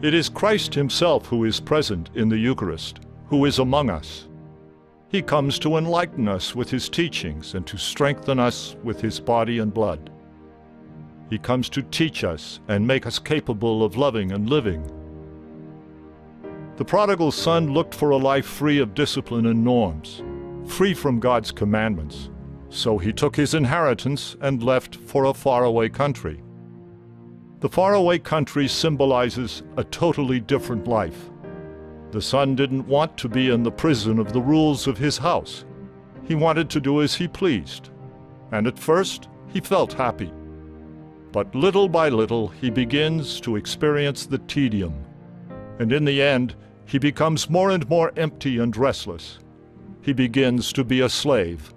It is Christ himself who is present in the Eucharist, who is among us. He comes to enlighten us with his teachings and to strengthen us with his body and blood. He comes to teach us and make us capable of loving and living. The prodigal son looked for a life free of discipline and norms, free from God's commandments. So he took his inheritance and left for a faraway country. The faraway country symbolizes a totally different life. The son didn't want to be in the prison of the rules of his house. He wanted to do as he pleased. And at first, he felt happy. But little by little, he begins to experience the tedium. And in the end, he becomes more and more empty and restless. He begins to be a slave.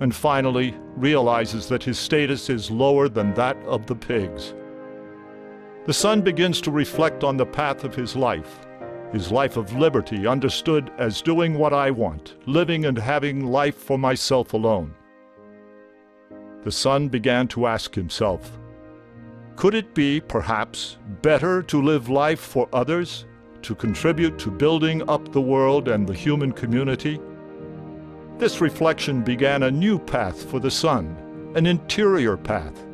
And finally, realizes that his status is lower than that of the pigs. The son begins to reflect on the path of his life of liberty understood as doing what I want, living and having life for myself alone. The son began to ask himself, could it be, perhaps, better to live life for others, to contribute to building up the world and the human community? This reflection began a new path for the son, an interior path.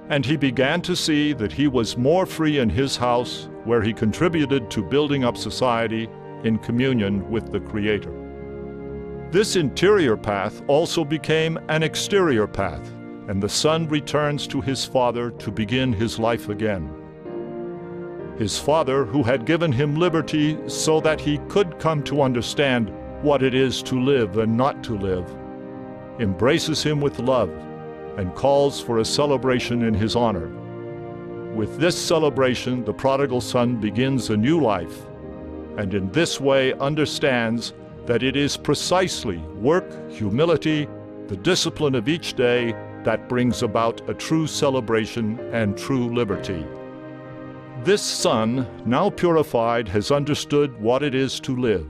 And he began to see that he was more free in his house, where he contributed to building up society in communion with the Creator. This interior path also became an exterior path, and the son returns to his father to begin his life again. His father, who had given him liberty so that he could come to understand what it is to live and not to live, embraces him with love and calls for a celebration in his honor. With this celebration, the prodigal son begins a new life, and in this way understands that it is precisely work, humility, the discipline of each day that brings about a true celebration and true liberty. This son, now purified, has understood what it is to live.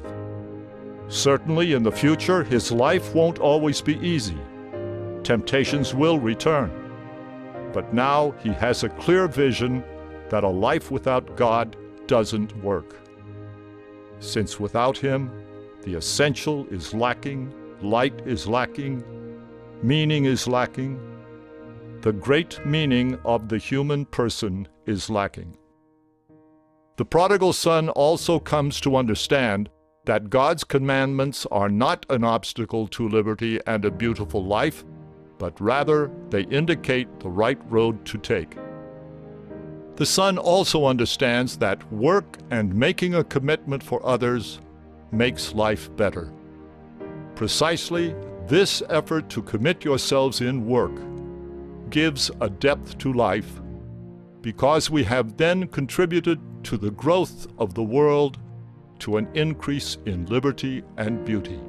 Certainly in the future, his life won't always be easy. Temptations will return. But now he has a clear vision that a life without God doesn't work. Since without him, the essential is lacking, light is lacking, meaning is lacking. The great meaning of the human person is lacking. The prodigal son also comes to understand that God's commandments are not an obstacle to liberty and a beautiful life, but rather they indicate the right road to take. The son also understands that work and making a commitment for others makes life better. Precisely this effort to commit yourselves in work gives a depth to life, because we have then contributed to the growth of the world, to an increase in liberty and beauty.